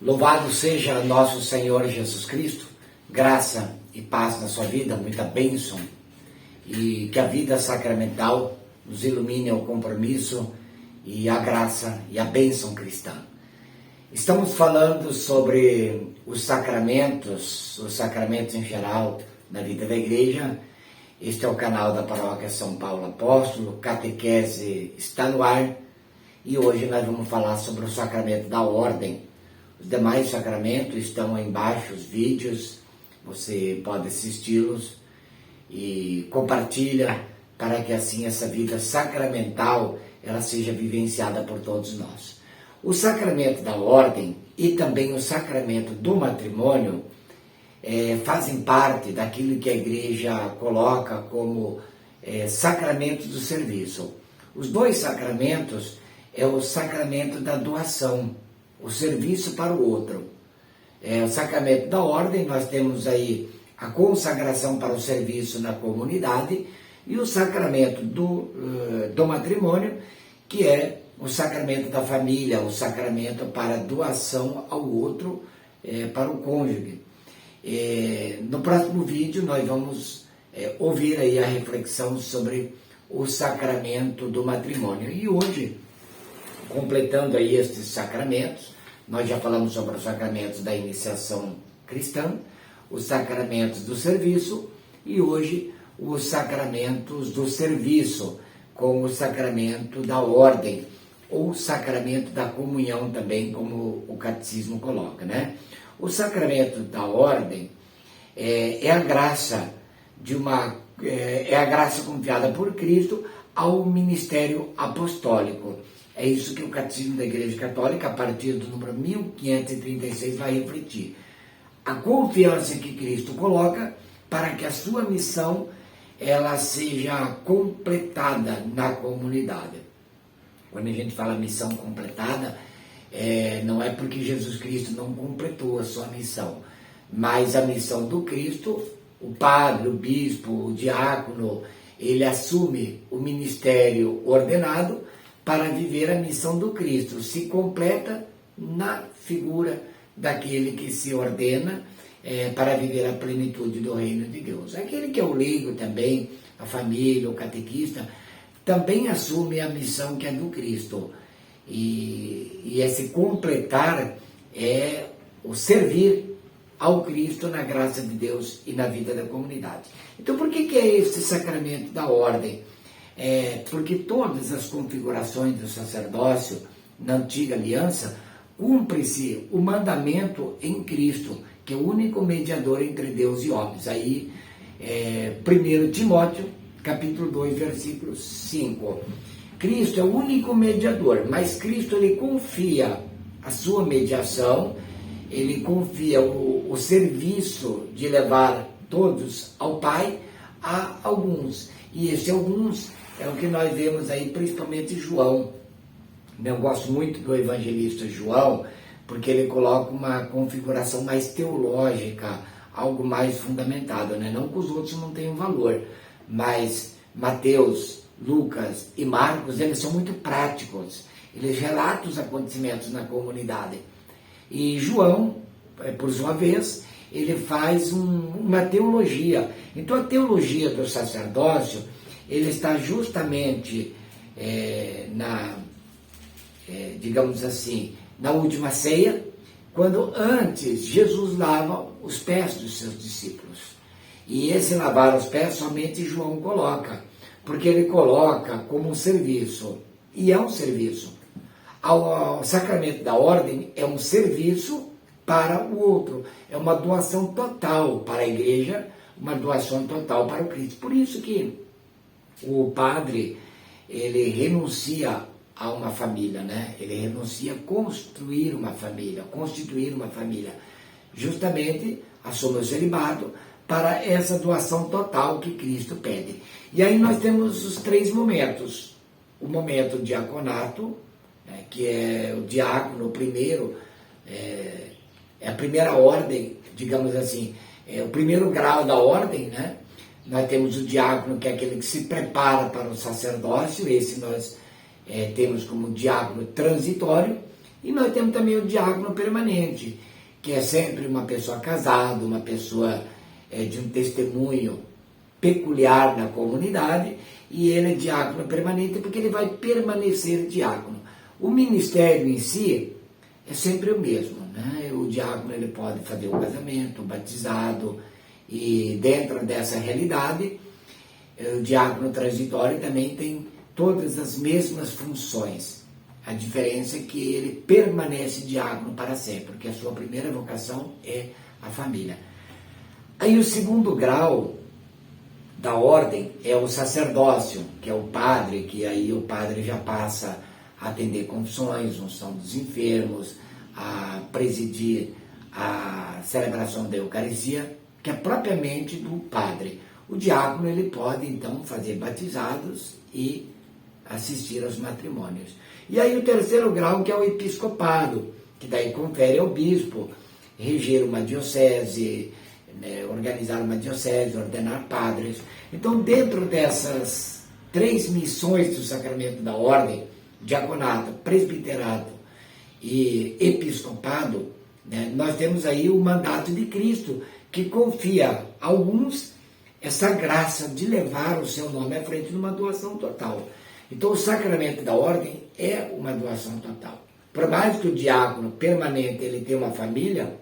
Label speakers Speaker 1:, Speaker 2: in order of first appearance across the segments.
Speaker 1: Louvado seja nosso Senhor Jesus Cristo, graça e paz na sua vida, muita bênção, e que a vida sacramental nos ilumine ao compromisso e a graça e a bênção cristã. Estamos falando sobre os sacramentos em geral na vida da igreja. Este é o canal da Paróquia São Paulo Apóstolo, Catequese está no ar, e hoje nós vamos falar sobre o sacramento da ordem. Os demais sacramentos estão aí embaixo, os vídeos, você pode assisti-los e compartilha para que assim essa vida sacramental ela seja vivenciada por todos nós. O sacramento da ordem e também o sacramento do matrimônio fazem parte daquilo que a igreja coloca como sacramento do serviço. Os dois sacramentos é o sacramento da doação, o serviço para o outro. O sacramento da ordem, nós temos aí a consagração para o serviço na comunidade, e o sacramento do matrimônio, que é o sacramento da família, o sacramento para doação ao outro, para o cônjuge. No próximo vídeo nós vamos ouvir aí a reflexão sobre o sacramento do matrimônio. E hoje, completando aí estes sacramentos, nós já falamos sobre os sacramentos da iniciação cristã, os sacramentos do serviço, e hoje os sacramentos do serviço, com o sacramento da ordem, ou sacramento da comunhão também, como o catecismo coloca, né? O sacramento da ordem é a graça a graça confiada por Cristo ao ministério apostólico. É isso que o Catecismo da Igreja Católica, a partir do número 1536, vai refletir. A confiança que Cristo coloca para que a sua missão ela seja completada na comunidade. Quando a gente fala missão completada, não é porque Jesus Cristo não completou a sua missão, mas a missão do Cristo, o padre, o bispo, o diácono, ele assume o ministério ordenado para viver a missão do Cristo, se completa na figura daquele que se ordena para viver a plenitude do reino de Deus. Aquele que é o leigo também, a família, o catequista, também assume a missão que é do Cristo. E esse completar é o servir ao Cristo na graça de Deus e na vida da comunidade. Então, por que é esse sacramento da ordem? Porque todas as configurações do sacerdócio na antiga aliança cumpre-se o mandamento em Cristo, que é o único mediador entre Deus e homens. Aí, 1 Timóteo, capítulo 2, versículo 5. Cristo é o único mediador, mas Cristo ele confia a sua mediação, ele confia o serviço de levar todos ao Pai a alguns. E esse alguns é o que nós vemos aí, principalmente João. Eu gosto muito do evangelista João, porque ele coloca uma configuração mais teológica, algo mais fundamentado, né? Não que os outros não tenham valor, mas Mateus, Lucas e Marcos, eles são muito práticos, eles relatam os acontecimentos na comunidade. E João, por sua vez, ele faz uma teologia. Então a teologia do sacerdócio, ele está justamente digamos assim, na última ceia, quando antes Jesus lava os pés dos seus discípulos. E esse lavar os pés somente João coloca, porque ele coloca como um serviço, e é um serviço. O sacramento da ordem é um serviço para o outro, é uma doação total para a igreja, uma doação total para o Cristo. Por isso que o padre, ele renuncia a uma família, né? Ele renuncia a constituir uma família, justamente assume o celibato para essa doação total que Cristo pede. E aí nós temos os três momentos. O momento do diaconato, que é o diácono, o primeiro, é a primeira ordem, digamos assim, é o primeiro grau da ordem, né? Nós temos o diácono, que é aquele que se prepara para o sacerdócio, esse nós temos como diácono transitório, E nós temos também o diácono permanente, que é sempre uma pessoa casada, uma pessoa de um testemunho peculiar na comunidade, e ele é diácono permanente porque ele vai permanecer diácono. O ministério em si é sempre o mesmo, né? O diácono ele pode fazer o casamento, o batizado, e dentro dessa realidade, o diácono transitório também tem todas as mesmas funções. A diferença é que ele permanece diácono para sempre, porque a sua primeira vocação é a família. Aí o segundo grau da ordem é o sacerdócio, que é o padre, que aí o padre já passa a atender confissões, unção dos enfermos, a presidir a celebração da Eucaristia, que é propriamente do padre. O diácono ele pode então fazer batizados e assistir aos matrimônios. E aí o terceiro grau, que é o episcopado, que daí confere ao bispo reger uma diocese, né, organizar uma diocese, ordenar padres. Então, dentro dessas 3 missões do sacramento da ordem, diaconato, presbiterato e episcopado, né, nós temos aí o mandato de Cristo, que confia a alguns essa graça de levar o seu nome à frente de uma doação total. Então, o sacramento da ordem é uma doação total. Por mais que o diácono permanente ele tenha uma família,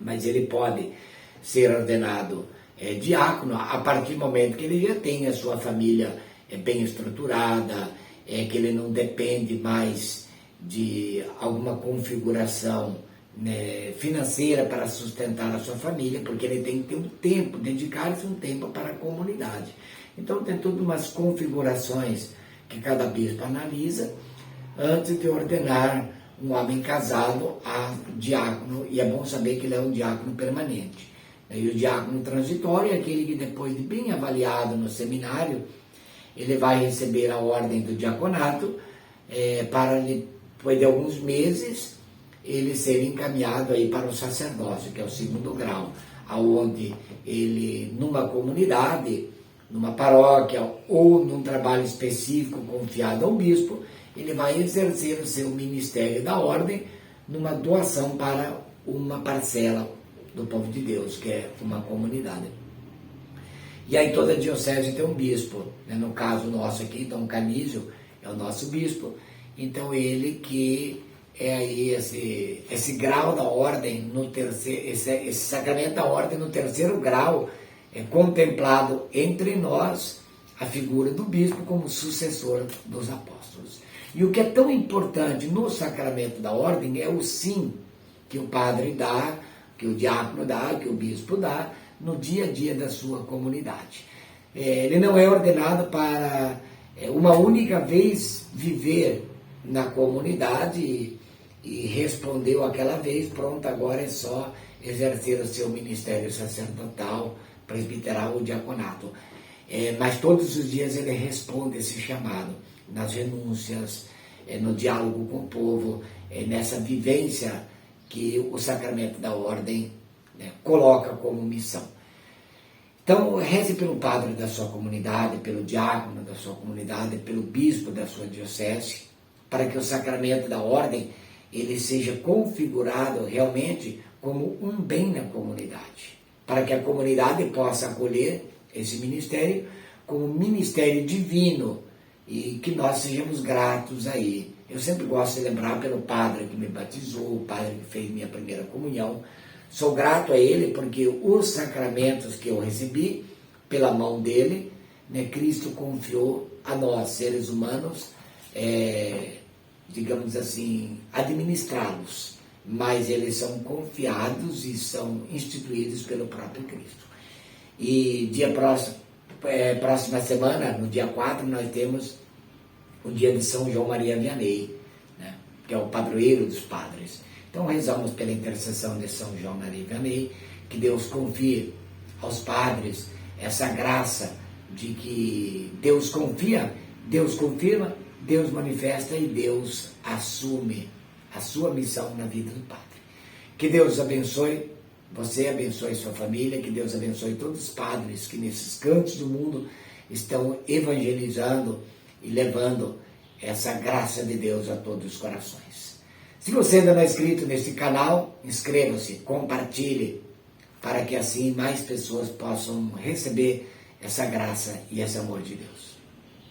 Speaker 1: mas ele pode ser ordenado diácono a partir do momento que ele já tem a sua família bem estruturada, que ele não depende mais de alguma configuração, né, financeira para sustentar a sua família, porque ele tem que ter um tempo, dedicar-se um tempo para a comunidade. Então tem todas umas configurações que cada bispo analisa antes de ordenar um homem casado a diácono, e é bom saber que ele é um diácono permanente. E o diácono transitório é aquele que, depois de bem avaliado no seminário, ele vai receber a ordem do diaconato para, depois de alguns meses, ele ser encaminhado aí para o sacerdócio, que é o segundo grau, aonde ele, numa comunidade, numa paróquia ou num trabalho específico confiado ao bispo, ele vai exercer o seu ministério da ordem numa doação para uma parcela do povo de Deus, que é uma comunidade. E aí toda diocese tem um bispo, né? No caso nosso aqui, Dom Canísio é o nosso bispo, então ele que é aí esse grau da ordem, no terceiro, esse sacramento da ordem no terceiro grau, é contemplado entre nós a figura do bispo como sucessor dos apóstolos. E o que é tão importante no sacramento da ordem é o sim que o padre dá, que o diácono dá, que o bispo dá, no dia a dia da sua comunidade. Ele não é ordenado para uma única vez viver na comunidade e respondeu aquela vez, pronto, agora é só exercer o seu ministério sacerdotal, presbiteral ou diaconato. Mas todos os dias ele responde esse chamado, nas renúncias, no diálogo com o povo, nessa vivência que o sacramento da ordem coloca como missão. Então, reze pelo padre da sua comunidade, pelo diácono da sua comunidade, pelo bispo da sua diocese, para que o sacramento da ordem ele seja configurado realmente como um bem na comunidade, para que a comunidade possa acolher esse ministério como ministério divino e que nós sejamos gratos aí. Eu sempre gosto de lembrar pelo padre que me batizou, o padre que fez minha primeira comunhão. Sou grato a ele porque os sacramentos que eu recebi pela mão dele, né, Cristo confiou a nós, seres humanos, digamos assim, administrá-los, mas eles são confiados e são instituídos pelo próprio Cristo. E próxima semana, no dia 4, nós temos o dia de São João Maria Vianney, né, que é o padroeiro dos padres. Então rezamos pela intercessão de São João Maria Vianney, que Deus confie aos padres essa graça de que Deus confia, Deus confirma, Deus manifesta e Deus assume a sua missão na vida do padre. Que Deus abençoe você, abençoe sua família, que Deus abençoe todos os padres que nesses cantos do mundo estão evangelizando e levando essa graça de Deus a todos os corações. Se você ainda não é inscrito nesse canal, inscreva-se, compartilhe, para que assim mais pessoas possam receber essa graça e esse amor de Deus.